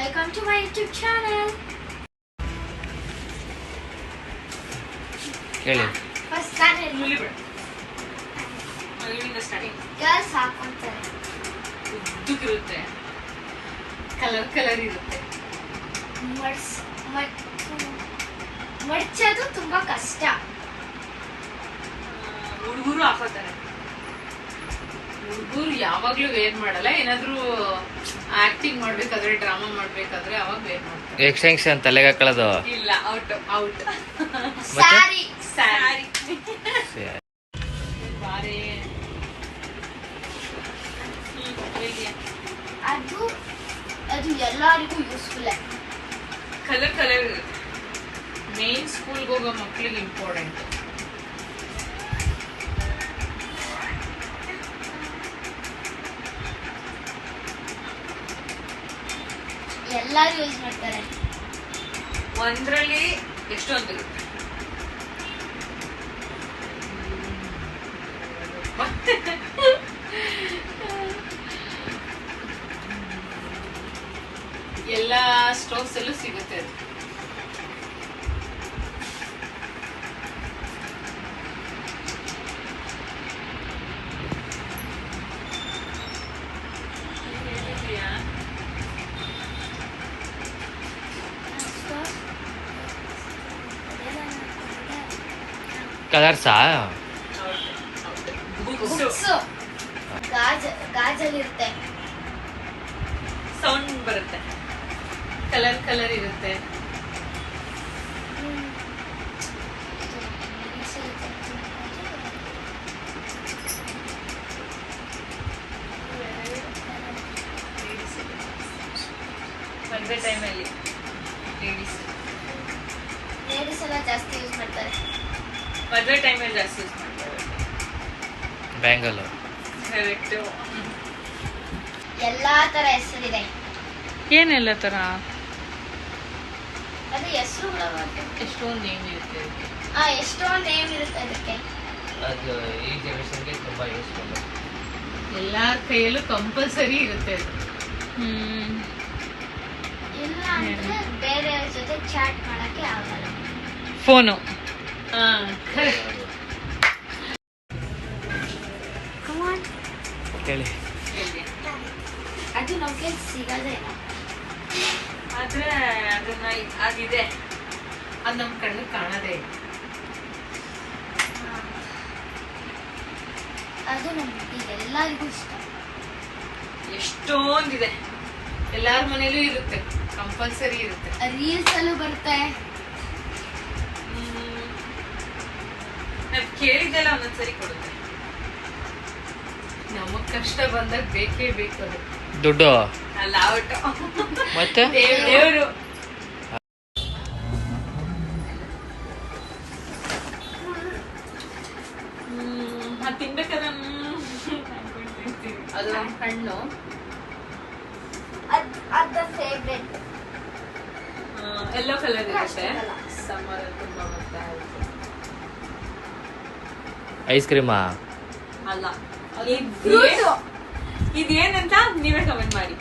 Welcome to my YouTube channel. ಹೇಳಿ. First channel. ಇಲ್ಲಿಂದ starting. Girls ಹಾಕೊಂತಾರೆ. ಉದ್ದಕ್ಕಿರುತ್ತೆ. Colour ಇರುತ್ತೆ. ಮಡ್ಚೋದು ತುಂಬಾ ಕಷ್ಟ. ಹುಡುಗರು ಹಾಕೋತಾರೆ. ಹುಡುಗರು ಯಾವಾಗ್ಲೂ ವೇರ್ ಮಾಡಲ್ಲ. ಏನಾದ್ರೂ ಆಕ್ಟಿಂಗ್ ಮಾಡ್ಬೇಕಾದ್ರೆ ಡ್ರಾಮಾ ಮಾಡ್ಬೇಕಾದ್ರೆ ಅವಾಗ ವೇರ್ ಮಾಡ್ತಾರೆ. ಎಕ್ಸ್ಟೆನ್ಷನ್ ತಲೆಗೆ ಹಾಕೊಳ್ಳೋದು ಇಲ್ಲ, ಔಟ್. ಸ್ಯಾರಿ. ಬಾರೆ ಅದು ಎಲ್ಲರಿಗೂ ಯೂಸ್ಫುಲ್. ಕಲರ್ ಮೇನ್ ಸ್ಕೂಲ್ಗೆ ಹೋಗೋ ಮಕ್ಳಿಗೆ ಇಂಪಾರ್ಟೆಂಟ್. ಎಲ್ಲರೂ ಯೂಸ್ ಮಾಡ್ತಾರೆ. ಒಂದ್ರಲ್ಲಿ ಎಷ್ಟೊಂದು ಇರುತ್ತೆ. ಎಲ್ಲ ಸ್ಟೋವ್ಸ್ ಅಲ್ಲೂ ಸಿಗುತ್ತೆ ಅದು. ಕಲರ್ಸಾ? ಗಾಜಲ್ಲಿರುತ್ತೆ. ಸೌಂಡ್ ಬರುತ್ತೆ. ಕಲರ್ ಇರುತ್ತೆ. ಮದುವೆ ಟೈಮಲ್ಲಿ ಲೇಡೀಸ್ ಎಲ್ಲ ಜಾಸ್ತಿ ಯೂಸ್ ಮಾಡ್ತಾರೆ. ಮದುವೆ ಟೈಮಲ್ಲಿ ಜಾಸ್ತಿ ಯೂಸ್ ಮಾಡ್ತಾರೆ. Bangle correct. ಎಲ್ಲಾ ತರ ಹೆಸರಿದೆ. ಏನೆಲ್ಲ ತರ? ಅದು ಹೆಸರುಗಳು ಎಷ್ಟೊಂದು ನೇಮ್ ಇರುತ್ತೆ. ಎಷ್ಟೊಂದು ನೇಮ್ ಇರುತ್ತೆ ಅದಕ್ಕೆ. ಅದು ಈ ಜನರೇಷನ್ಗೆ ತುಂಬಾ ಯೂಸ್ಫುಲ್. ಎಲ್ಲಾರ ಕೈಯಲ್ಲೂ ಕಂಪಲ್ಸರಿ ಇರುತ್ತೆ ಅದು. ಇಲ್ಲ ಅಂದ್ರೆ ಬೇರೆಯವ್ರ ಜೊತೆ ಚಾಟ್ ಮಾಡಕ್ಕೆ ಆಗಲ್ಲ. ಫೋನು. ಹೇಳಿ. ಅದು ನಮ್ಗೆ ಸಿಗೋದೇನೋ. ಆದ್ರೆ ಅದನ್ನ ಅದಿದೆ, ಅದು ನಮ್ಮ ಕಣ್ಣು ಕಾಣದೇ ಇಲ್ಲ. ಅದು ನಮ್ಗೆ ಎಲ್ಲರಿಗೂ ಇಷ್ಟ. ಎಷ್ಟೊಂದಿದೆ. ಎಲ್ಲಾರ ಮನೇಲೂ ಇರುತ್ತೆ, ಕಂಪಲ್ಸರಿ ಇರುತ್ತೆ. ರೀಲ್ಸ್ ಅಲ್ಲೂ ಬರುತ್ತೆ. ನಾವ್ ಕೇಳಿದ್ದೆಲ್ಲ ಒಂದೊಂದ್ಸರಿ ಕೊಡುತ್ತೆ. ನಮಗ್ ಕಷ್ಟ ಬಂದಾಗ ಬೇಕೇ ಬೇಕು ಅದು. ದುಡ್ಡು ಅಲ್ಲ, ಔಟ್. ಮತ್ತೆ ದೇವರು. ಅದು ತಿನ್ಬೇಕಾದ್ರೆ ಅದು ಹಣ್ಣು. ಅದು ಫೇವ್ರೆಟ್. ಎಲ್ಲೋ ಕಲರ್ ಇರುತ್ತೆ. ಸಮ್ಮರ್ ತುಂಬಾ ಬರ್ತಾ ಇರುತ್ತೆ. ಐಸ್ ಕ್ರೀಮಾ? ಅಲ್ಲ, ಇದೇನಂತ ನೀವೇ ಕಮೆಂಟ್ ಮಾಡಿ.